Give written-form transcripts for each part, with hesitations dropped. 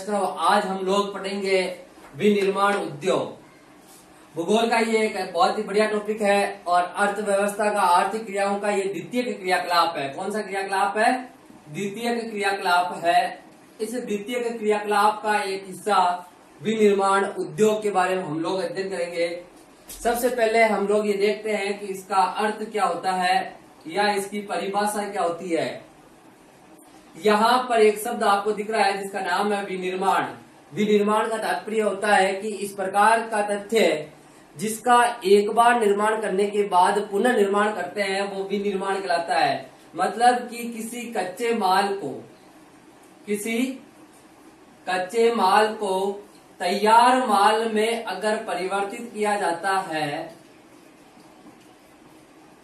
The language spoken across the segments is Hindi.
वैष्णव। आज हम लोग पढ़ेंगे विनिर्माण उद्योग। भूगोल का ये एक बहुत ही बढ़िया टॉपिक है और अर्थव्यवस्था का आर्थिक क्रियाओं का ये द्वितीय क्रियाकलाप है। कौन सा क्रियाकलाप है? द्वितीय क्रियाकलाप है। इस द्वितीय क्रियाकलाप का एक हिस्सा विनिर्माण उद्योग के बारे में हम लोग अध्ययन करेंगे। सबसे पहले हम लोग ये देखते हैं कि इसका अर्थ क्या होता है या इसकी परिभाषा क्या होती है। यहाँ पर एक शब्द आपको दिख रहा है जिसका नाम है विनिर्माण। विनिर्माण का तात्पर्य होता है कि इस प्रकार का तथ्य जिसका एक बार निर्माण करने के बाद पुनः निर्माण करते हैं वो विनिर्माण कहलाता है। मतलब कि किसी कच्चे माल को तैयार माल में अगर परिवर्तित किया जाता है,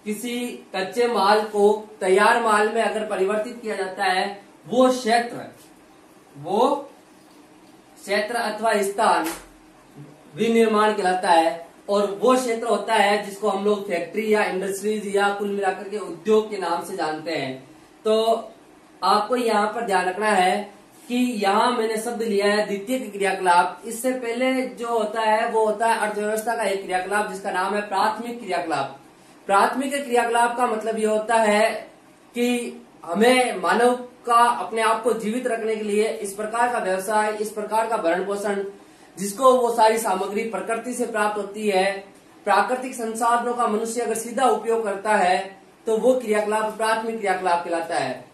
किसी कच्चे माल को तैयार माल में अगर परिवर्तित किया जाता है वो क्षेत्र अथवा स्थान विनिर्माण कहलाता है। और वो क्षेत्र होता है जिसको हम लोग फैक्ट्री या इंडस्ट्रीज या कुल मिलाकर के उद्योग के नाम से जानते हैं। तो आपको यहाँ पर ध्यान रखना है कि यहाँ मैंने शब्द लिया है द्वितीय क्रियाकलाप। इससे पहले जो होता है वो होता है अर्थव्यवस्था का एक क्रियाकलाप जिसका नाम है प्राथमिक क्रियाकलाप। प्राथमिक क्रियाकलाप का मतलब ये होता है कि हमें मानव का अपने आप को जीवित रखने के लिए इस प्रकार का व्यवसाय, इस प्रकार का भरण पोषण, जिसको वो सारी सामग्री प्रकृति से प्राप्त होती है, प्राकृतिक संसाधनों का मनुष्य अगर सीधा उपयोग करता है तो वो क्रियाकलाप प्राथमिक क्रियाकलाप कहलाता है।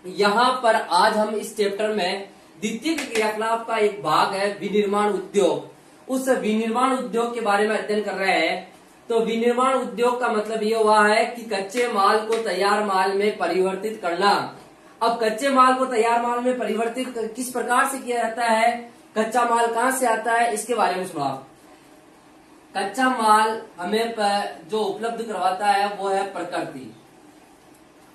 यहाँ पर आज हम इस चैप्टर में द्वितीय क्रियाकलाप का एक भाग है विनिर्माण उद्योग। उस विनिर्माण उद्योग के बारे में अध्ययन कर रहे हैं। तो विनिर्माण उद्योग का मतलब ये हुआ है कि कच्चे माल को तैयार माल में परिवर्तित करना। अब कच्चे माल को तैयार माल में परिवर्तित किस प्रकार से किया जाता है, कच्चा माल कहाँ से आता है, इसके बारे में सुना। कच्चा माल हमें जो उपलब्ध करवाता है वो है प्रकृति,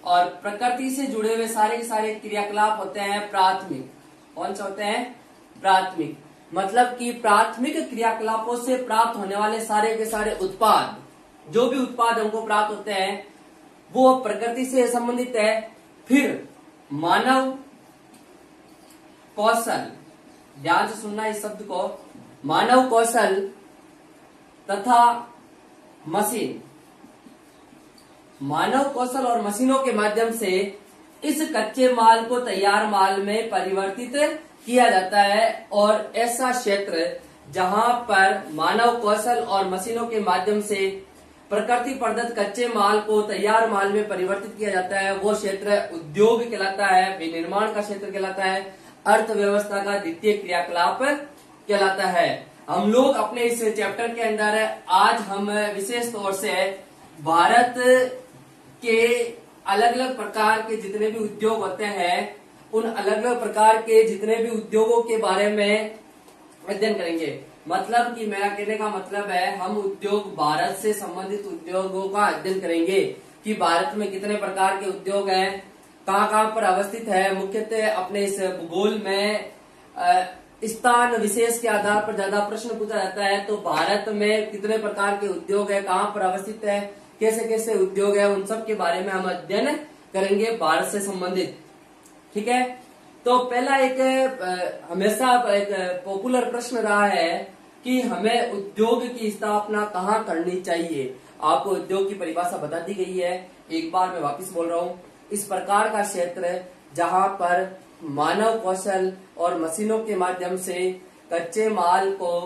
और प्रकृति से जुड़े हुए सारे के सारे क्रियाकलाप होते हैं प्राथमिक। कौन से होते हैं? प्राथमिक। मतलब कि प्राथमिक क्रियाकलापों से प्राप्त होने वाले सारे के सारे उत्पाद, जो भी उत्पाद हमको प्राप्त होते हैं वो प्रकृति से संबंधित है। फिर मानव कौशल, ध्यान से सुनना इस शब्द को, मानव कौशल तथा मशीन, मानव कौशल और मशीनों के माध्यम से इस कच्चे माल को तैयार माल में परिवर्तित किया जाता है। और ऐसा क्षेत्र जहां पर मानव कौशल और मशीनों के माध्यम से प्रकृति प्रदत्त कच्चे माल को तैयार माल में परिवर्तित किया जाता है वो क्षेत्र उद्योग कहलाता है, विनिर्माण का क्षेत्र कहलाता है, अर्थव्यवस्था का द्वितीय क्रियाकलाप कहलाता है। हम लोग अपने इस चैप्टर के अंदर आज हम विशेष तौर से भारत के अलग अलग प्रकार के जितने भी उद्योग होते हैं उन अलग अलग प्रकार के जितने भी उद्योगों के बारे में अध्ययन करेंगे। मतलब कि मेरा कहने का मतलब है हम उद्योग, भारत से संबंधित उद्योगों का अध्ययन करेंगे कि भारत में कितने प्रकार के उद्योग हैं, कहाँ कहाँ पर अवस्थित है। मुख्यतः अपने इस भूगोल में स्थान विशेष के आधार पर ज्यादा प्रश्न पूछा जाता है। तो भारत में कितने प्रकार के उद्योग है, कहाँ पर अवस्थित है, कैसे कैसे उद्योग है, उन सब के बारे में हम अध्ययन करेंगे भारत से संबंधित। ठीक है। तो पहला एक हमेशा एक पॉपुलर प्रश्न रहा है कि हमें उद्योग की स्थापना कहाँ करनी चाहिए। आपको उद्योग की परिभाषा बता दी गई है, एक बार मैं वापस बोल रहा हूँ। इस प्रकार का क्षेत्र जहाँ पर मानव कौशल और मशीनों के माध्यम से कच्चे माल को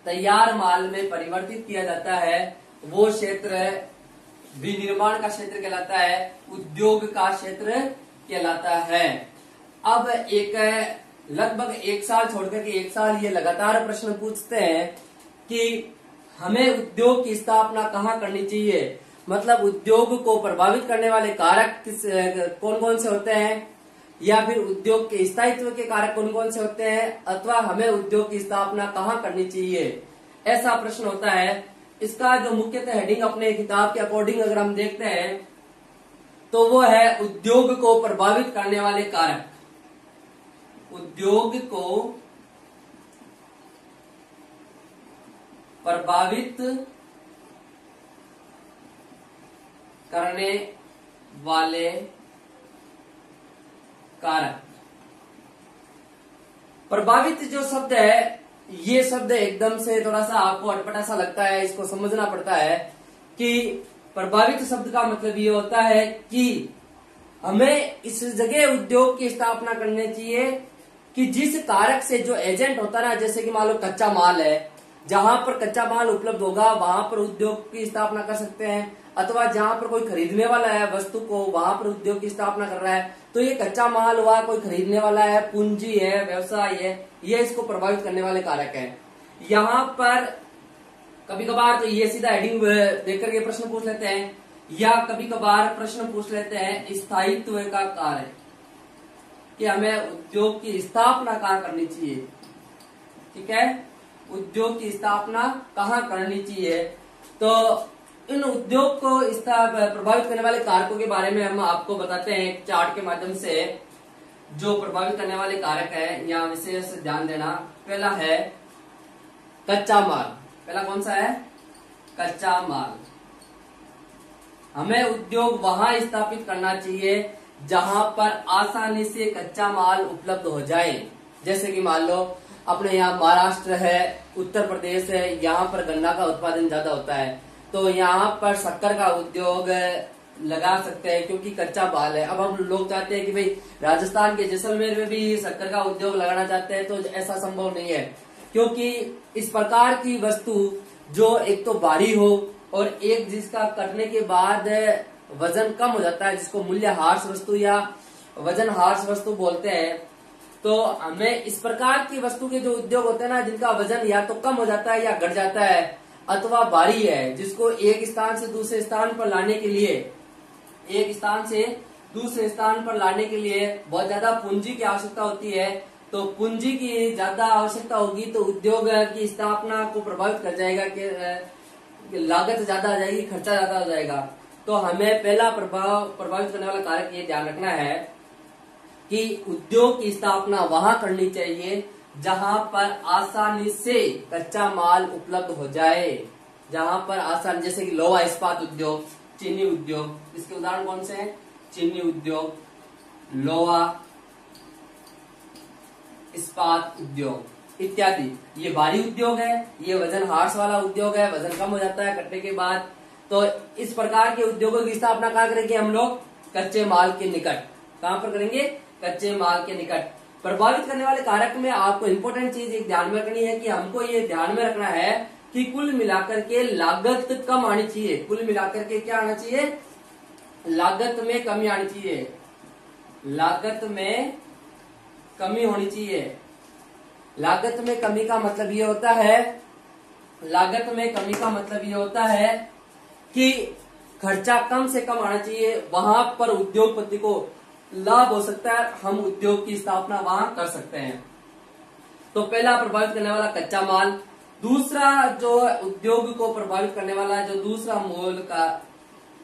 तैयार माल में परिवर्तित किया जाता है वो क्षेत्र विनिर्माण का क्षेत्र कहलाता है, उद्योग का क्षेत्र कहलाता है। अब एक लगभग एक साल छोड़कर के एक साल ये लगातार प्रश्न पूछते हैं कि हमें उद्योग की स्थापना कहाँ करनी चाहिए। मतलब उद्योग को प्रभावित करने वाले कारक कौन कौन से होते हैं, या फिर उद्योग के स्थायित्व के कारक कौन कौन से होते हैं, अथवा हमें उद्योग की स्थापना कहाँ करनी चाहिए, ऐसा प्रश्न होता है। इसका जो मुख्यतः हेडिंग अपने किताब के अकॉर्डिंग अगर हम देखते हैं तो वो है उद्योग को प्रभावित करने वाले कारक। उद्योग को प्रभावित करने वाले कारक। प्रभावित जो शब्द है, ये शब्द एकदम से थोड़ा सा आपको अटपटा सा लगता है, इसको समझना पड़ता है कि प्रभावित शब्द का मतलब ये होता है कि हमें इस जगह उद्योग की स्थापना करनी चाहिए कि जिस कारक से जो एजेंट होता है ना, जैसे कि मान लो कच्चा माल है, जहां पर कच्चा माल उपलब्ध होगा वहां पर उद्योग की स्थापना कर सकते हैं, अथवा जहां पर कोई खरीदने वाला है वस्तु को, वहां पर उद्योग की स्थापना कर रहा है। तो ये कच्चा माल हुआ, कोई खरीदने वाला है, पूंजी है, व्यवसाय है, ये इसको प्रभावित करने वाले कारक है। यहाँ पर कभी कभार तो ये सीधा हेडिंग देख करके प्रश्न पूछ लेते हैं, या कभी कभार प्रश्न पूछ लेते हैं स्थायित्व का कार्य, कि हमें उद्योग की स्थापना कहाँ करनी चाहिए। ठीक है, उद्योग की स्थापना कहाँ करनी चाहिए। तो इन उद्योग को प्रभावित करने वाले कारकों के बारे में हम आपको बताते हैं एक चार्ट के माध्यम से। जो प्रभावित करने वाले कारक है, यहाँ विशेष ध्यान देना। पहला है कच्चा माल। पहला कौन सा है? कच्चा माल। हमें उद्योग वहां स्थापित करना चाहिए जहां पर आसानी से कच्चा माल उपलब्ध हो जाए। जैसे कि मान लो अपने यहाँ महाराष्ट्र है, उत्तर प्रदेश है, यहाँ पर गन्ना का उत्पादन ज्यादा होता है, तो यहाँ पर शक्कर का उद्योग लगा सकते हैं क्योंकि कच्चा माल है। अब हम लोग चाहते हैं कि भाई राजस्थान के जैसलमेर में भी शक्कर का उद्योग लगाना चाहते हैं, तो ऐसा संभव नहीं है, क्योंकि इस प्रकार की वस्तु जो एक तो भारी हो और एक जिसका कटने के बाद वजन कम हो जाता है, जिसको मूल्य हार्स वस्तु या वजन हार्स वस्तु बोलते हैं। तो हमें इस प्रकार की वस्तु के जो उद्योग होते हैं ना, जिनका वजन या तो कम हो जाता है या घट जाता है, अथवा भारी है, जिसको एक स्थान से दूसरे स्थान पर लाने के लिए, एक स्थान से दूसरे स्थान पर लाने के लिए बहुत ज्यादा पूंजी की आवश्यकता होती है। तो पूंजी की ज्यादा आवश्यकता होगी तो उद्योग की स्थापना को प्रभावित कर जाएगा कि लागत ज्यादा आ जाएगी, खर्चा ज्यादा हो जाएगा। तो हमें पहला प्रभावित करने वाला कारक ये ध्यान रखना है कि उद्योग की स्थापना वहां करनी चाहिए जहां पर आसानी से कच्चा माल उपलब्ध हो जाए, जहां पर आसान, जैसे कि लोहा इस्पात उद्योग, चीनी उद्योग, इसके उदाहरण कौन से हैं? चीनी उद्योग, लोहा इस्पात उद्योग इत्यादि। ये भारी उद्योग है, ये वजन हार्स वाला उद्योग है, वजन कम हो जाता है कटने के बाद। तो इस प्रकार के उद्योगों की स्थापना कहाँ करेंगे हम लोग? कच्चे माल के निकट। कहाँ पर करेंगे? कच्चे माल के निकट। प्रभावित करने वाले कारक में आपको इम्पोर्टेंट चीज एक ध्यान में रखनी है कि हमको ये ध्यान में रखना है कि कुल मिलाकर के लागत कम आनी चाहिए। कुल मिलाकर के क्या आना चाहिए? लागत में कमी आनी चाहिए, लागत में कमी होनी चाहिए। लागत में कमी का मतलब ये होता है, लागत में कमी का मतलब ये होता है कि खर्चा कम से कम आना चाहिए, वहां पर उद्योगपति को लाभ हो सकता है, हम उद्योग की स्थापना वहां कर सकते हैं। तो पहला प्रभावित करने वाला कच्चा माल। दूसरा जो उद्योग को प्रभावित करने वाला जो दूसरा मूल का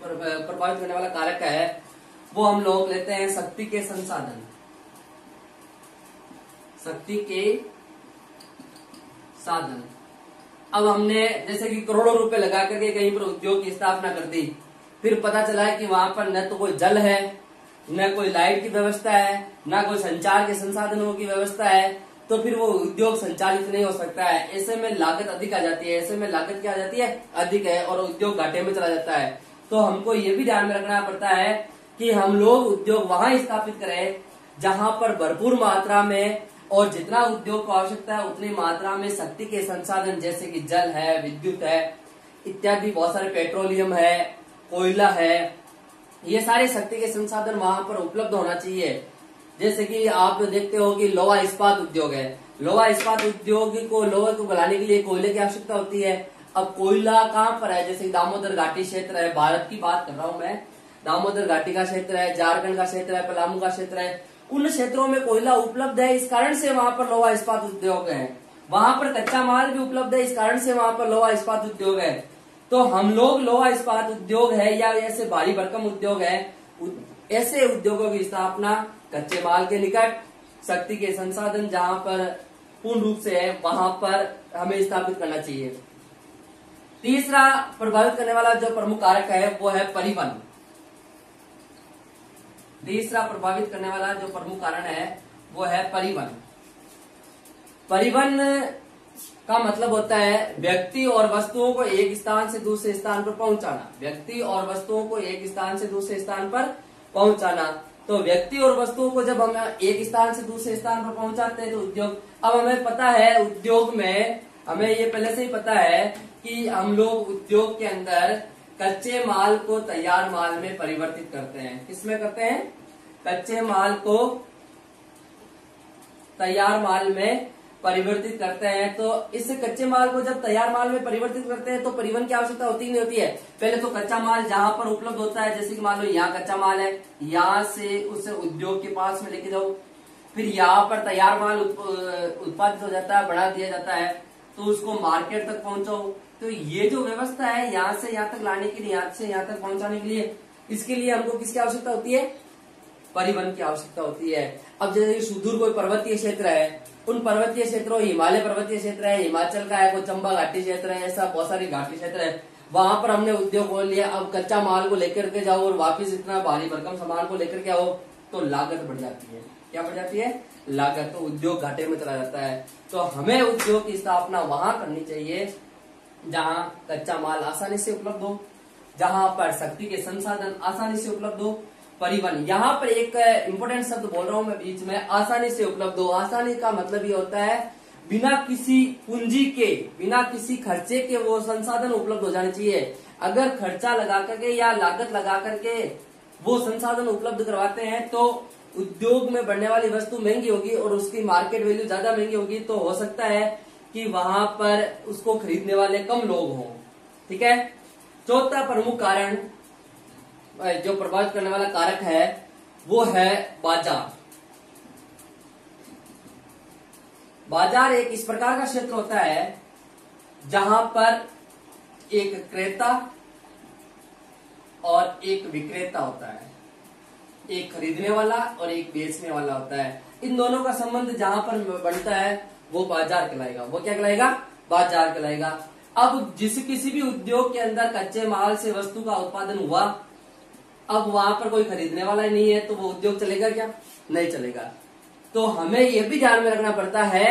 प्रभावित करने वाला कारक है, वो हम लोग लेते हैं शक्ति के संसाधन। शक्ति के साधन। अब हमने जैसे कि करोड़ों रुपए लगा करके कहीं पर उद्योग की स्थापना कर दी, फिर पता चला है कि वहां पर न तो कोई जल है, न कोई लाइट की व्यवस्था है, न कोई संचार के संसाधनों की व्यवस्था है, तो फिर वो उद्योग संचालित नहीं हो सकता है। ऐसे में लागत अधिक आ जाती है, ऐसे में लागत क्या आ जाती है? अधिक है, और उद्योग घाटे में चला जाता है। तो हमको ये भी ध्यान में रखना पड़ता है कि हम लोग उद्योग वहां स्थापित करें जहां पर भरपूर मात्रा में और जितना उद्योग को आवश्यकता है उतनी मात्रा में शक्ति के संसाधन, जैसे कि जल है, विद्युत है इत्यादि, बहुत सारे पेट्रोलियम है, कोयला है, ये सारे शक्ति के संसाधन वहां पर उपलब्ध होना चाहिए। जैसे कि आप देखते हो कि लोहा इस्पात उद्योग है, लोहा इस्पात उद्योग को लोहे को गलाने के लिए कोयले की आवश्यकता होती है। अब कोयला कहाँ पर है? जैसे दामोदर घाटी क्षेत्र है, भारत की बात कर रहा हूं मैं, दामोदर घाटी का क्षेत्र है, झारखंड का क्षेत्र है, पलामू का क्षेत्र है, उन क्षेत्रों में कोयला उपलब्ध है, इस कारण से वहां पर लोहा इस्पात उद्योग है। वहां पर कच्चा माल भी उपलब्ध है, इस कारण से वहां पर लोहा इस्पात उद्योग है। तो हम लोग लोहा इस्पात उद्योग है या ऐसे भारी भरकम उद्योग है, ऐसे उद्योगों की स्थापना कच्चे माल के निकट, शक्ति के संसाधन जहां पर पूर्ण रूप से है वहां पर हमें स्थापित करना चाहिए। तीसरा प्रभावित करने वाला जो प्रमुख कारक है वो है परिवहन। तीसरा प्रभावित करने वाला जो प्रमुख कारण है वो है परिवहन। परिवहन का मतलब होता है व्यक्ति और वस्तुओं को एक स्थान से दूसरे स्थान पर पहुंचाना। व्यक्ति और वस्तुओं को एक स्थान से दूसरे स्थान पर पहुंचाना। तो व्यक्ति और वस्तुओं को जब हम एक स्थान से दूसरे स्थान पर पहुंचाते हैं तो उद्योग। अब हमें पता है उद्योग में, हमें ये पहले से ही पता है कि हम लोग उद्योग के अंदर कच्चे माल को तैयार माल में परिवर्तित करते हैं। किसमें करते हैं? कच्चे माल को तैयार माल में परिवर्तित करते हैं। तो इस कच्चे माल को जब तैयार माल में परिवर्तित करते हैं तो परिवहन की आवश्यकता होती नहीं होती है। पहले तो कच्चा माल जहां पर उपलब्ध होता है, जैसे कि मान लो यहाँ कच्चा माल है, यहाँ से उस उद्योग के पास में लेके जाओ, फिर यहाँ पर तैयार माल उत्पादित हो जाता है, बढ़ा दिया जाता है, तो उसको मार्केट तक पहुंचाओ। तो ये जो व्यवस्था है यहाँ से यहाँ तक लाने के लिए, यहाँ से यहाँ तक पहुंचाने के लिए, इसके लिए हमको किसकी आवश्यकता होती है? परिवहन की आवश्यकता होती है। अब जैसे सुदूर कोई पर्वतीय क्षेत्र है, उन पर्वतीय क्षेत्रों, हिमालय पर्वतीय क्षेत्र है, हिमाचल का है, कोई चंबा घाटी क्षेत्र है, ऐसा बहुत सारी घाटी क्षेत्र है, वहां पर हमने उद्योग खोल लिया। अब कच्चा माल को लेकर के जाओ और वापिस इतना भारी भरकम सामान को लेकर के आओ तो लागत बढ़ जाती है। क्या बढ़ जाती है? लागत। तो उद्योग घाटे में चला जाता है। तो हमें उद्योग की स्थापना वहां करनी चाहिए जहां कच्चा माल आसानी से उपलब्ध हो, जहां पर शक्ति के संसाधन आसानी से उपलब्ध हो। परिवहन, यहाँ पर एक इंपोर्टेंट शब्द बोल रहा हूं मैं बीच में, आसानी से उपलब्ध हो। आसानी का मतलब ये होता है बिना किसी पूंजी के, बिना किसी खर्चे के वो संसाधन उपलब्ध हो जाने चाहिए। अगर खर्चा लगा करके या लागत लगा करके वो संसाधन उपलब्ध करवाते हैं तो उद्योग में बढ़ने वाली वस्तु महंगी होगी और उसकी मार्केट वैल्यू ज्यादा महंगी होगी। तो हो सकता है कि वहां पर उसको खरीदने वाले कम लोग हों। ठीक है। चौथा प्रमुख कारण जो प्रभावित करने वाला कारक है वो है बाजार। बाजार एक इस प्रकार का क्षेत्र होता है जहां पर एक क्रेता और एक विक्रेता होता है, एक खरीदने वाला और एक बेचने वाला होता है। इन दोनों का संबंध जहां पर बनता है वो बाजार कहलाएगा। वो क्या कहलाएगा? बाजार कहलाएगा। अब किसी भी उद्योग के अंदर कच्चे माल से वस्तु का उत्पादन हुआ, अब वहां पर कोई खरीदने वाला नहीं है तो वो उद्योग चलेगा क्या? नहीं चलेगा। तो हमें यह भी ध्यान में रखना पड़ता है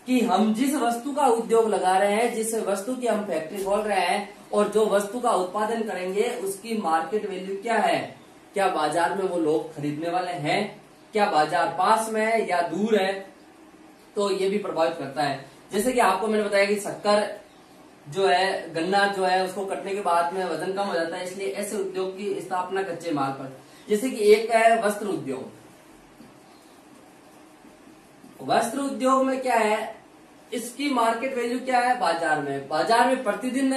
कि हम जिस वस्तु का उद्योग लगा रहे हैं, जिस वस्तु की हम फैक्ट्री खोल रहे हैं और जो वस्तु का उत्पादन करेंगे उसकी मार्केट वैल्यू क्या है? क्या बाजार में वो लोग खरीदने वाले हैं? क्या बाजार पास में है या दूर है? तो ये भी प्रभावित करता है। जैसे कि आपको मैंने बताया कि शक्कर जो है, गन्ना जो है, उसको कटने के बाद में वजन कम हो जाता है, इसलिए ऐसे उद्योग की स्थापना कच्चे माल पर। जैसे कि एक है वस्त्र उद्योग। वस्त्र उद्योग में क्या है, इसकी मार्केट वैल्यू क्या है? बाजार में। बाजार में प्रतिदिन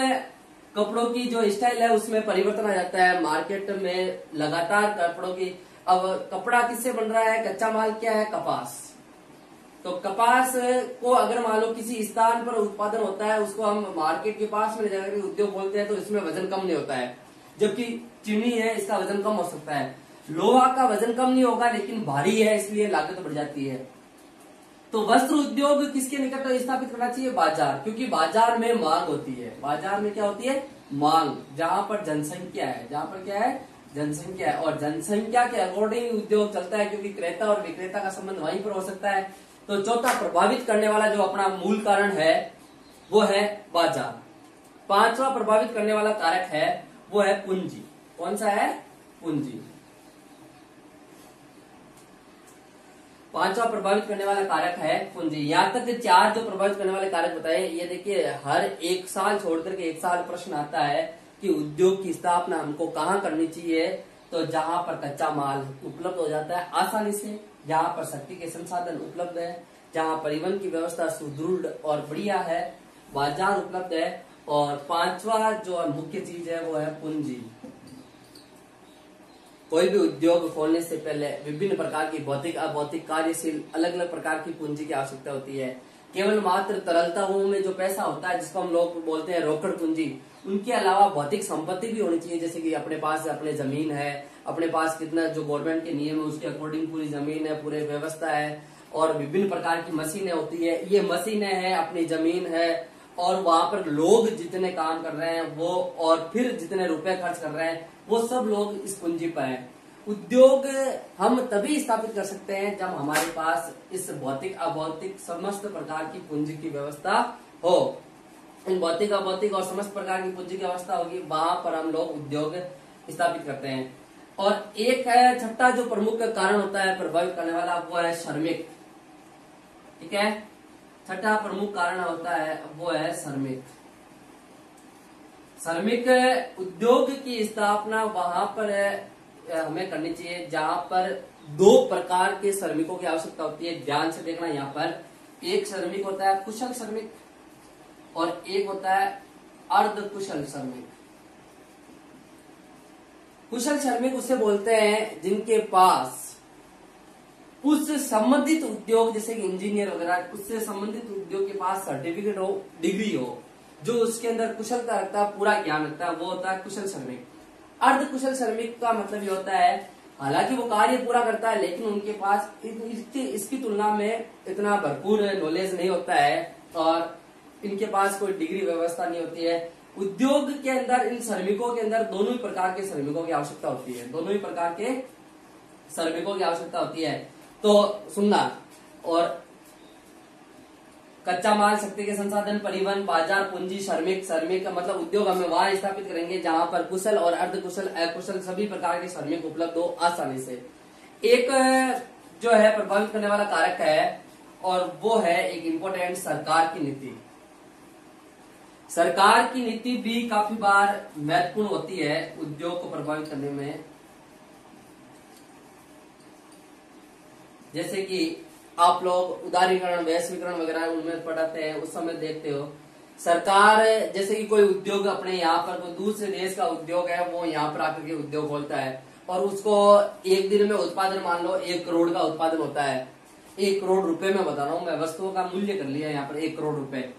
कपड़ों की जो स्टाइल है उसमें परिवर्तन आ जाता है। मार्केट में लगातार कपड़ों की, अब कपड़ा किससे बन रहा है? कच्चा माल क्या है? कपास। तो कपास को अगर मान लो किसी स्थान पर उत्पादन होता है, उसको हम मार्केट के पास में जाकर उद्योग खोलते हैं तो इसमें वजन कम नहीं होता है। जबकि चीनी है, इसका वजन कम हो सकता है। लोहा का वजन कम नहीं होगा लेकिन भारी है, इसलिए लागत बढ़ जाती है। तो वस्त्र उद्योग किसके निकट स्थापित करना चाहिए? बाजार। क्योंकि बाजार में मांग होती है। बाजार में क्या होती है? मांग। जहां पर जनसंख्या है, जहां पर क्या है? जनसंख्या है। और जनसंख्या के अकॉर्डिंग उद्योग चलता है, क्योंकि क्रेता और विक्रेता का संबंध वहीं पर हो सकता है। तो चौथा प्रभावित करने वाला जो अपना मूल कारण है वो है बाजार। पांचवा प्रभावित करने वाला कारक है वो है पूंजी। कौन सा है? पूंजी। पांचवा प्रभावित करने वाला कारक है पूंजी। यहाँ तक चार जो प्रभावित करने वाले कारक बताए, ये देखिए हर एक साल छोड़कर के एक साल प्रश्न आता है कि उद्योग की स्थापना हमको कहाँ करनी चाहिए। तो जहां पर कच्चा माल उपलब्ध हो जाता है आसानी से, जहां पर शक्ति के संसाधन उपलब्ध है, जहां परिवहन की व्यवस्था सुदृढ़ और बढ़िया है, बाजार उपलब्ध है, और पांचवा जो मुख्य चीज है वो है पूंजी। कोई भी उद्योग खोलने से पहले विभिन्न प्रकार की भौतिक अभौतिक कार्यशील अलग अलग प्रकार की पूंजी की आवश्यकता होती है। केवल मात्र तरलताओं में जो पैसा होता है जिसको हम लोग बोलते हैं रोकड़ पूंजी, उनके अलावा भौतिक संपत्ति भी होनी चाहिए। जैसे कि अपने पास अपने जमीन है, अपने पास कितना जो गवर्नमेंट के नियम है उसके अकॉर्डिंग पूरी जमीन है, पूरे व्यवस्था है, और विभिन्न प्रकार की मशीनें होती है। ये मशीनें हैं, अपनी जमीन है, और वहां पर लोग जितने काम कर रहे हैं वो, और फिर जितने रुपए खर्च कर रहे हैं वो सब लोग इस पूंजी पर हैं। उद्योग हम तभी स्थापित कर सकते हैं जब हमारे पास इस भौतिक अभौतिक समस्त प्रकार की पूंजी की व्यवस्था हो। इन भौतिक अभौतिक और समस्त प्रकार की पूंजी की व्यवस्था होगी, वहां पर हम लोग उद्योग स्थापित करते हैं। और एक है छठा जो प्रमुख कारण होता है प्रभावित करने वाला, वो है श्रमिक। ठीक है, छठा प्रमुख कारण होता है वो है श्रमिक। श्रमिक उद्योग की स्थापना वहां पर हमें करनी चाहिए जहां पर दो प्रकार के श्रमिकों की आवश्यकता होती है। ध्यान से देखना, यहाँ पर एक श्रमिक होता है कुशल श्रमिक और एक होता है अर्ध कुशल श्रमिक। कुशल श्रमिक उसे बोलते हैं जिनके पास उस संबंधित उद्योग, जैसे कि इंजीनियर वगैरह, उससे संबंधित उद्योग के पास सर्टिफिकेट हो, डिग्री हो, जो उसके अंदर कुशलता रखता है, पूरा ज्ञान रखता है, वो होता है कुशल श्रमिक। अर्ध कुशल श्रमिक का मतलब ये होता है हालांकि वो कार्य पूरा करता है लेकिन उनके पास इसकी तुलना में इतना भरपूर नॉलेज नहीं होता है और इनके पास कोई डिग्री व्यवस्था नहीं होती है। उद्योग के अंदर इन श्रमिकों के अंदर दोनों ही प्रकार के श्रमिकों की आवश्यकता होती है, दोनों ही प्रकार के श्रमिकों की आवश्यकता होती है। तो सुनना, और कच्चा माल, शक्ति के संसाधन, परिवहन, बाजार, पूंजी, श्रमिक। श्रमिक का मतलब उद्योग हम वहां स्थापित करेंगे जहां पर कुशल और अर्धकुशल, अकुशल सभी प्रकार के श्रमिक उपलब्ध हो आसानी से। एक जो है प्रभावित करने वाला कारक है और वो है एक इम्पोर्टेंट सरकार की नीति। सरकार की नीति भी काफी बार महत्वपूर्ण होती है उद्योग को प्रभावित करने में। जैसे कि आप लोग उदारीकरण, वैश्वीकरण वगैरह उनमें पढ़ाते हैं, उस समय देखते हो सरकार, जैसे कि कोई उद्योग अपने यहाँ पर कोई दूसरे देश का उद्योग है, वो यहाँ पर आकर के उद्योग खोलता है और उसको एक दिन में उत्पादन, मान लो 1 करोड़ का उत्पादन होता है। 1 करोड़ रुपए में बता रहा हूँ मैं, वस्तुओं का मूल्य कर लिया यहाँ पर 1 करोड़ रुपए।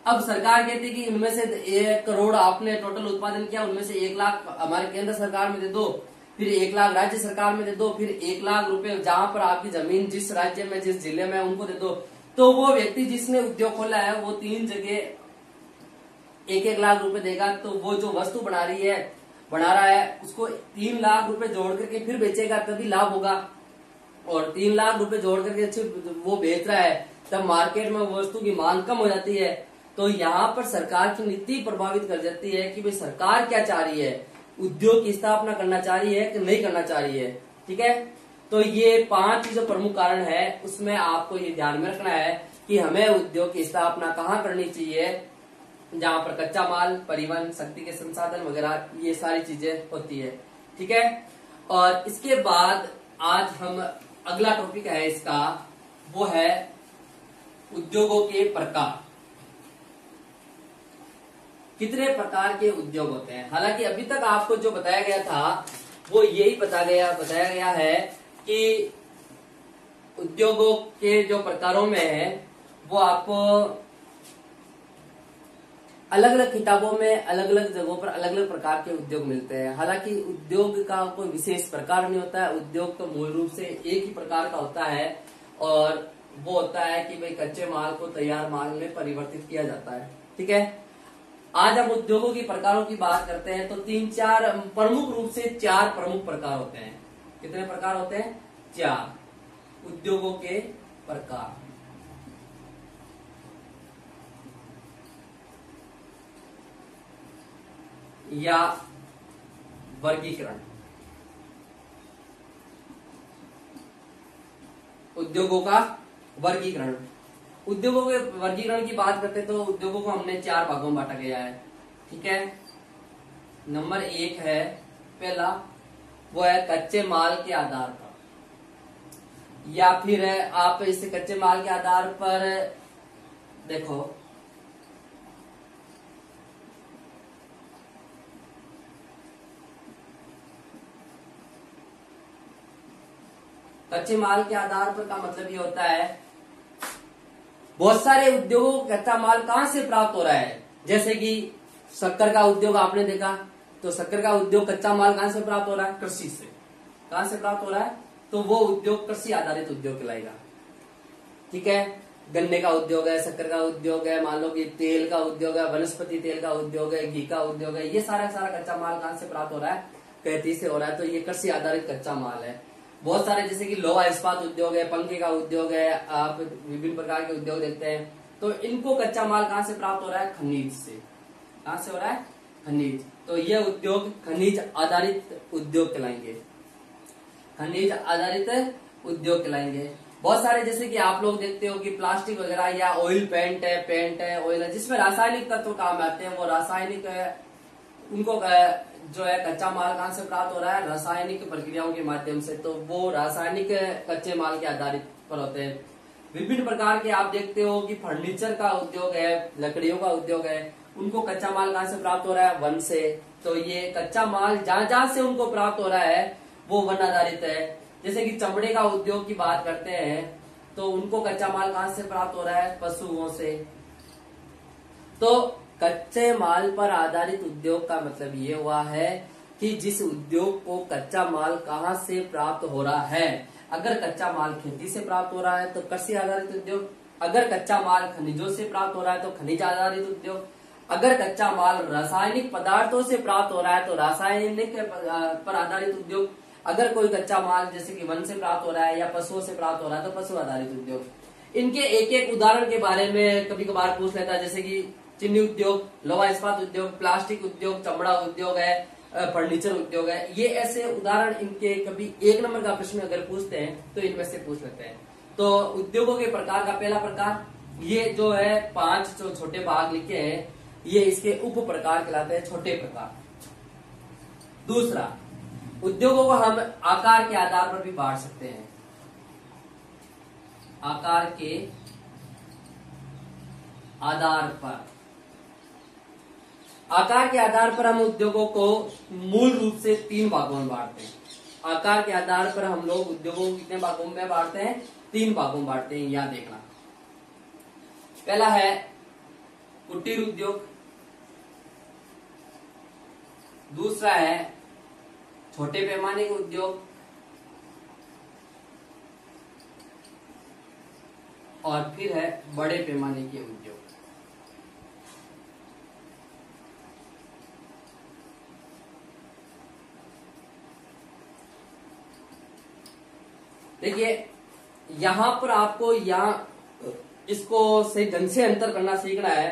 अब सरकार कहती है कि इनमें से 1 करोड़ आपने टोटल उत्पादन किया, उनमें से 1 लाख हमारे केंद्र सरकार में दे दो, फिर 1 लाख राज्य सरकार में दे दो, फिर 1 लाख रुपए जहां पर आपकी जमीन जिस राज्य में जिस जिले में उनको दे दो। तो वो व्यक्ति जिसने उद्योग खोला है वो 3 जगह 1-1 लाख रुपए देगा। तो वो जो वस्तु बना रहा है उसको 3 लाख रुपए जोड़ करके फिर बेचेगा, तभी लाभ होगा। और 3 लाख रुपए जोड़ करके वो बेच रहा है, तब मार्केट में वस्तु की मांग कम हो जाती है। तो यहाँ पर सरकार की नीति प्रभावित कर जाती है कि भाई सरकार क्या चाह रही है, उद्योग की स्थापना करना चाह रही है कि नहीं करना चाह रही है। ठीक है, तो ये 5 जो प्रमुख कारण है उसमें आपको ये ध्यान में रखना है कि हमें उद्योग की स्थापना कहाँ करनी चाहिए, जहां पर कच्चा माल, परिवहन, शक्ति के संसाधन वगैरह ये सारी चीजें होती है। ठीक है, और इसके बाद आज हम अगला टॉपिक है इसका, वो है उद्योगों के प्रकार। कितने प्रकार के उद्योग होते हैं। हालांकि अभी तक आपको जो बताया गया था वो यही बताया गया है कि उद्योगों के जो प्रकारों में है वो आपको अलग अलग किताबों में अलग अलग जगहों पर अलग अलग प्रकार के उद्योग मिलते हैं। हालांकि उद्योग का कोई विशेष प्रकार नहीं होता है, उद्योग तो मूल रूप से एक ही प्रकार का होता है और वो होता है कि भाई कच्चे माल को तैयार माल में परिवर्तित किया जाता है। ठीक है, आज हम उद्योगों के प्रकारों की बात करते हैं तो 3-4 प्रमुख रूप से 4 प्रमुख प्रकार होते हैं। कितने प्रकार होते हैं? 4 उद्योगों के प्रकार। या वर्गीकरण। उद्योगों का वर्गीकरण। उद्योगों के वर्गीकरण की बात करते तो उद्योगों को हमने 4 भागों में बांटा गया है। ठीक है, नंबर 1 है, पहला वो है कच्चे माल के आधार पर, या फिर आप इसे कच्चे माल के आधार पर देखो, कच्चे माल के आधार पर का मतलब ये होता है बहुत सारे उद्योगों को कच्चा माल कहां से प्राप्त हो रहा है। जैसे कि शक्कर का उद्योग आपने देखा, तो शक्कर का उद्योग कच्चा माल कहां से प्राप्त हो रहा है? कृषि से। कहां से प्राप्त हो रहा है? तो वो उद्योग कृषि आधारित उद्योग कहलाएगा। ठीक है, गन्ने का उद्योग है, शक्कर का उद्योग है, मान लो कि तेल का उद्योग है, वनस्पति तेल का उद्योग है, घी का उद्योग है, ये सारा कच्चा माल कहां से प्राप्त हो रहा है? खेती से हो रहा है, तो ये कृषि आधारित कच्चा माल है। बहुत सारे जैसे कि लोहा इस्पात उद्योग है, पंखे का उद्योग है, आप विभिन्न प्रकार के उद्योग देखते हैं, तो इनको कच्चा माल कहाँ से प्राप्त हो रहा है? खनिज से। कहाँ से हो रहा है? खनिज। तो ये उद्योग खनिज आधारित उद्योग कहलाएंगे, खनिज आधारित उद्योग कहलाएंगे। बहुत सारे जैसे कि आप लोग देखते हो कि प्लास्टिक वगैरह या ऑयल पेंट है, ऑयल है, जिसमें रासायनिक तत्व काम आते हैं, वो रासायनिक उनको जो है कच्चा माल कहाँ से प्राप्त हो रहा है? रासायनिक प्रक्रियाओं के माध्यम से। तो वो रासायनिक कच्चे माल के आधारित पर होते हैं। विभिन्न प्रकार के आप देखते हो कि फर्नीचर का उद्योग है, लकड़ियों का उद्योग है, उनको कच्चा माल कहाँ से प्राप्त हो रहा है? वन से। तो ये कच्चा माल जहां जहां से उनको प्राप्त हो रहा है वो वन आधारित है। जैसे कि चमड़े का उद्योग की बात करते हैं तो उनको कच्चा माल कहाँ से प्राप्त हो रहा है? पशुओं से। तो कच्चे माल पर आधारित उद्योग का मतलब ये हुआ है कि जिस उद्योग को कच्चा माल कहाँ से प्राप्त हो रहा है। अगर कच्चा माल खेती से प्राप्त हो रहा है तो कृषि आधारित उद्योग, अगर कच्चा माल खनिजों से प्राप्त हो रहा है तो खनिज आधारित उद्योग, अगर कच्चा माल रासायनिक पदार्थों से प्राप्त हो रहा है तो रासायनिक पर आधारित उद्योग, अगर कोई कच्चा माल जैसे कि वन से प्राप्त हो रहा है या पशुओं से प्राप्त हो रहा है तो पशु आधारित उद्योग। इनके एक एक उदाहरण के बारे में कभी कभार पूछ लेता है, जैसे कि चीनी उद्योग, लोहा इस्पात उद्योग, प्लास्टिक उद्योग, चमड़ा उद्योग है, फर्नीचर उद्योग है। ये ऐसे उदाहरण इनके कभी 1 नंबर का प्रश्न अगर पूछते हैं तो इनमें से पूछ लेते हैं। तो उद्योगों के प्रकार का पहला प्रकार, ये जो है 5 जो छोटे भाग लिखे हैं ये इसके उप प्रकार कहलाते हैं, छोटे प्रकार। दूसरा, उद्योगों को हम आकार के आधार पर भी बांट सकते हैं। आकार के आधार पर, आकार के आधार पर हम उद्योगों को मूल रूप से 3 भागों में बांटते हैं। आकार के आधार पर हम लोग उद्योगों को कितने भागों में बांटते हैं? 3 भागों में बांटते हैं। यहां देखना, पहला है कुटीर उद्योग, दूसरा है छोटे पैमाने के उद्योग, और फिर है बड़े पैमाने के उद्योग। देखिए यहां पर आपको इसको सही ढंग से अंतर करना सीखना है,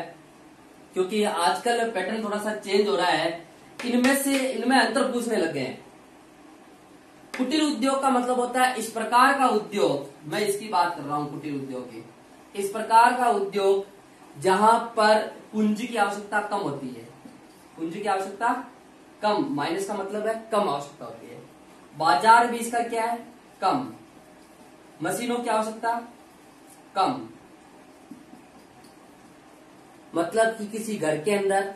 क्योंकि आजकल पैटर्न थोड़ा सा चेंज हो रहा है। इनमें अंतर पूछने लग गए हैं। कुटीर उद्योग का मतलब होता है इस प्रकार का उद्योग, मैं इसकी बात कर रहा हूं कुटीर उद्योग की, इस प्रकार का उद्योग जहां पर पूंजी की आवश्यकता कम होती है। पूंजी की आवश्यकता कम, माइनस का मतलब है कम आवश्यकता होती है। बाजार भी इसका क्या है? कम। मशीनों की आवश्यकता कम, मतलब कि किसी घर के अंदर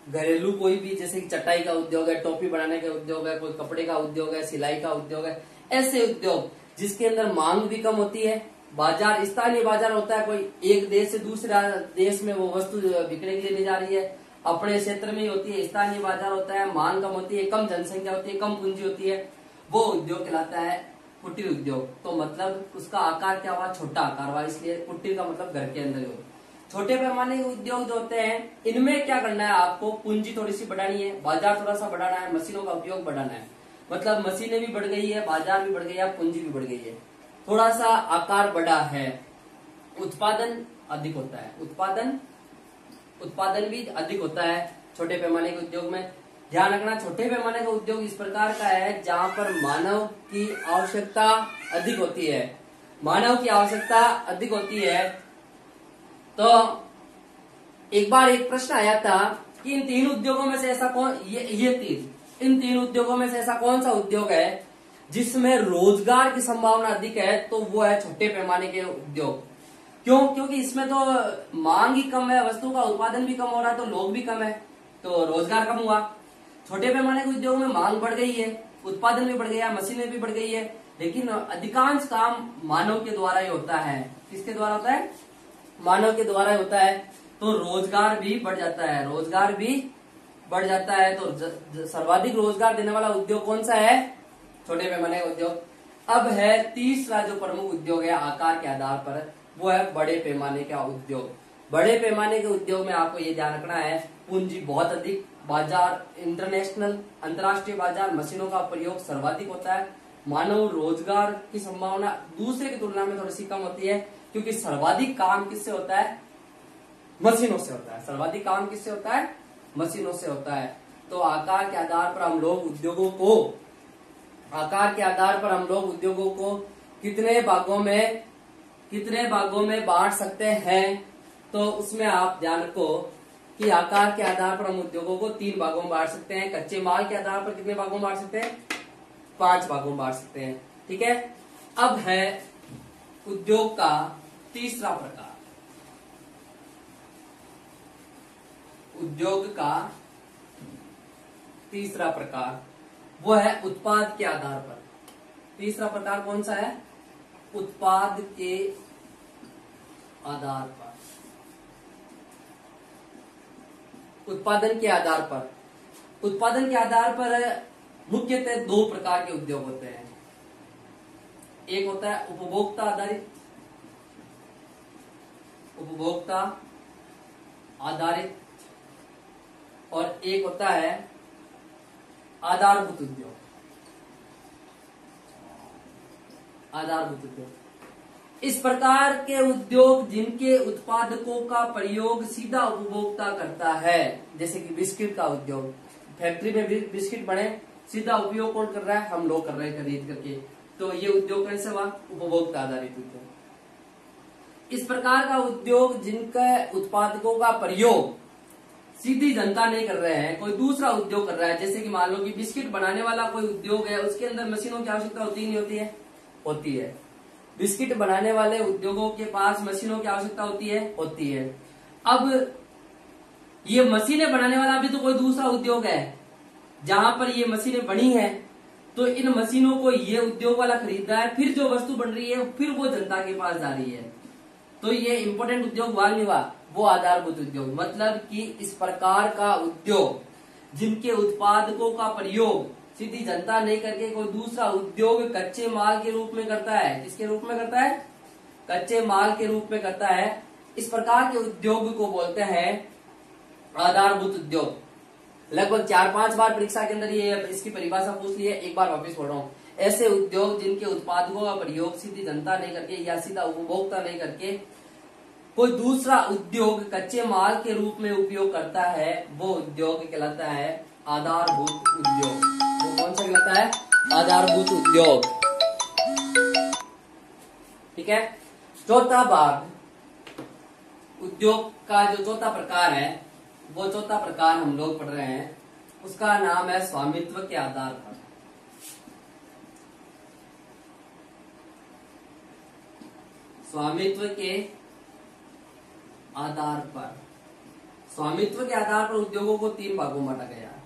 घरेलू कोई भी, जैसे कि चटाई का उद्योग है, टोपी बनाने का उद्योग है, कोई कपड़े का उद्योग है, सिलाई का उद्योग है, ऐसे उद्योग जिसके अंदर मांग भी कम होती है। बाजार स्थानीय बाजार होता है, कोई एक देश से दूसरा देश में वो वस्तु बिकने के लिए ले जा रही है, अपने क्षेत्र में ही होती है। स्थानीय बाजार होता है, मांग कम होती है, कम जनसंख्या होती है, कम पूंजी होती है, वो उद्योग कहलाता है कुटीर उद्योग। तो मतलब उसका आकार क्या हुआ? छोटा आकार हुआ, इसलिए कुटीर का मतलब घर के अंदर ही होता है। छोटे पैमाने के उद्योग जो होते हैं इनमें क्या करना है? आपको पूंजी थोड़ी सी बढ़ानी है, बाजार थोड़ा सा बढ़ाना है, मशीनों का उपयोग बढ़ाना है। मतलब मशीनें भी बढ़ गई है, बाजार भी बढ़ गई है, पूंजी भी बढ़ गई है, थोड़ा सा आकार बढ़ा है, उत्पादन अधिक होता है, उत्पादन भी अधिक होता है छोटे पैमाने के उद्योग में। ध्यान रखना, छोटे पैमाने का उद्योग इस प्रकार का है जहां पर मानव की आवश्यकता अधिक होती है। मानव की आवश्यकता अधिक होती है। तो एक बार एक प्रश्न आया था कि इन 3 उद्योगों में से ऐसा कौन, इन 3 उद्योगों में से ऐसा कौन सा उद्योग है जिसमें रोजगार की संभावना अधिक है? तो वो है छोटे पैमाने के उद्योग। क्यों? क्योंकि इसमें तो मांग ही कम है, वस्तु का उत्पादन भी कम हो रहा है, तो लोग भी कम है, तो रोजगार कम हुआ। छोटे पैमाने के उद्योग में मांग बढ़ गई है, उत्पादन भी बढ़ गया, मशीनें भी बढ़ गई है, लेकिन अधिकांश काम मानव के द्वारा ही होता है। किसके द्वारा होता है? मानव के द्वारा ही होता है। तो रोजगार भी बढ़ जाता है, रोजगार भी बढ़ जाता है। तो सर्वाधिक रोजगार देने वाला उद्योग कौन सा है? छोटे पैमाने का उद्योग। अब है तीसरा जो प्रमुख उद्योग है आकार के आधार पर, वो है बड़े पैमाने का उद्योग। बड़े पैमाने के उद्योग में आपको ये ध्यान रखना है पूंजी बहुत अधिक, बाजार इंटरनेशनल अंतर्राष्ट्रीय बाजार, मशीनों का प्रयोग सर्वाधिक होता है, मानव रोजगार की संभावना दूसरे की तुलना में थोड़ी सी कम होती है, क्योंकि सर्वाधिक काम किससे होता है? मशीनों से होता है। सर्वाधिक काम किससे होता है? मशीनों से होता है। तो आकार के आधार पर हम लोग उद्योगों को कितने भागों में बांट सकते हैं? तो उसमें आप ध्यान रखो कि आकार के आधार पर हम उद्योगों को 3 भागों में बांट सकते हैं। कच्चे माल के आधार पर कितने भागों में बांट सकते हैं? 5 भागों में बांट सकते हैं। ठीक है। अब है उद्योग का तीसरा प्रकार। उद्योग का तीसरा प्रकार वो है उत्पाद के आधार पर। तीसरा प्रकार कौन सा है? उत्पाद के आधार पर। उत्पादन के आधार पर। उत्पादन के आधार पर मुख्यतः 2 प्रकार के उद्योग होते हैं। एक होता है उपभोक्ता आधारित और एक होता है आधारभूत उद्योग। इस प्रकार के उद्योग जिनके उत्पादकों का प्रयोग सीधा उपभोक्ता करता है, जैसे कि बिस्किट का उद्योग, फैक्ट्री में बिस्किट बने, सीधा उपयोग कौन कर रहा है? हम लोग कर रहे हैं खरीद करके। तो ये उद्योग कैसे हुआ? उपभोक्ता आधारित उद्योग। इस प्रकार का उद्योग जिनके उत्पादकों का प्रयोग सीधी जनता नहीं कर रहे हैं, कोई दूसरा उद्योग कर रहा है, जैसे कि मान लो कि बिस्किट बनाने वाला कोई उद्योग है, उसके अंदर मशीनों की आवश्यकता होती नहीं होती है? होती है। बिस्किट बनाने वाले उद्योगों के पास मशीनों की आवश्यकता होती है? होती है। अब ये मशीनें बनाने वाला भी तो कोई दूसरा उद्योग है। जहां पर ये मशीनें बनी है तो इन मशीनों को ये उद्योग वाला खरीद रहा है, फिर जो वस्तु बन रही है फिर वो जनता के पास जा रही है। तो ये इंपोर्टेंट उद्योग हुआ नहीं हुआ? वो आधारभूत उद्योग। मतलब कि इस प्रकार का उद्योग जिनके उत्पादकों का प्रयोग सीधी जनता नहीं करके कोई दूसरा उद्योग कच्चे माल के रूप में करता है। किसके रूप में करता है? कच्चे माल के रूप में करता है। इस प्रकार के उद्योग को बोलते हैं आधारभूत उद्योग। लगभग 4-5 बार परीक्षा के अंदर ये इसकी परिभाषा पूछ ली है, एक बार वापस पढ़ रहा हूं। ऐसे उद्योग जिनके उत्पादकों का प्रयोग सीधी जनता नहीं करके या सीधा उपभोक्ता नहीं करके कोई दूसरा उद्योग कच्चे माल के रूप में उपयोग करता है, वो उद्योग कहलाता है आधारभूत उद्योग। वो कौन सा कहलाता है? आधारभूत उद्योग। ठीक है। चौथा भाग, उद्योग का जो चौथा प्रकार है, वो चौथा प्रकार हम लोग पढ़ रहे हैं, उसका नाम है स्वामित्व के आधार पर। स्वामित्व के आधार पर। स्वामित्व के आधार पर उद्योगों को 3 भागों में बांटा गया है।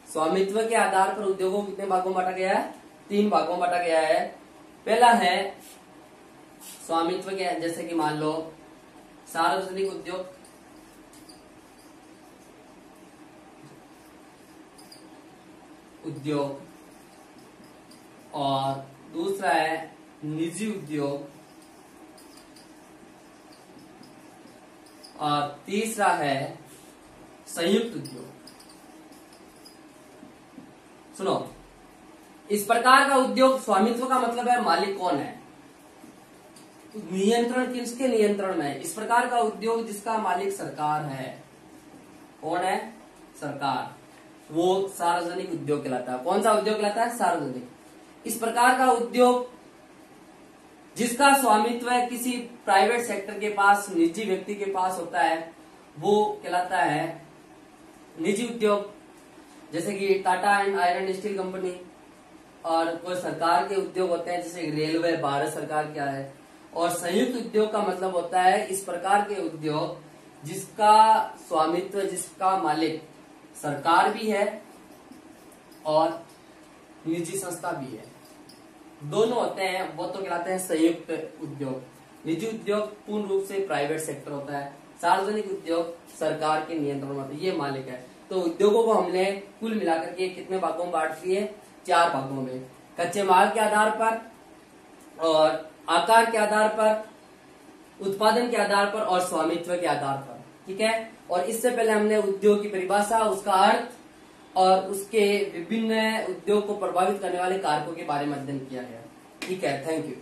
स्वामित्व के आधार पर उद्योगों को कितने भागों में बांटा गया है? 3 भागों में बांटा गया है। पहला है स्वामित्व के, जैसे कि मान लो सार्वजनिक उद्योग और दूसरा है निजी उद्योग और तीसरा है संयुक्त उद्योग। सुनो, इस प्रकार का उद्योग, स्वामित्व का मतलब है मालिक कौन है, नियंत्रण किसके नियंत्रण में है। इस प्रकार का उद्योग जिसका मालिक सरकार है, कौन है? सरकार। वो सार्वजनिक उद्योग कहलाता है। कौन सा उद्योग कहलाता है? सार्वजनिक। इस प्रकार का उद्योग जिसका स्वामित्व है किसी प्राइवेट सेक्टर के पास, निजी व्यक्ति के पास होता है, वो कहलाता है निजी उद्योग। जैसे कि Tata and iron steel company. और कोई सरकार के उद्योग होते हैं, जैसे रेलवे भारत सरकार क्या है। और संयुक्त उद्योग का मतलब होता है इस प्रकार के उद्योग जिसका स्वामित्व, जिसका मालिक सरकार भी है और निजी संस्था भी है, दोनों होते हैं, वो तो कहलाते हैं संयुक्त उद्योग। निजी उद्योग पूर्ण रूप से प्राइवेट सेक्टर होता है, सार्वजनिक उद्योग सरकार के नियंत्रण में होता है, ये मालिक है। तो उद्योगों को हमने कुल मिलाकर के कितने भागों में बांट दिए? 4 भागों में। कच्चे माल के आधार पर और आकार के आधार पर, उत्पादन के आधार पर और स्वामित्व के आधार पर। ठीक है। और इससे पहले हमने उद्योग की परिभाषा, उसका अर्थ और उसके विभिन्न उद्योग को प्रभावित करने वाले कारकों के बारे में अध्ययन किया है। ठीक है, थैंक यू।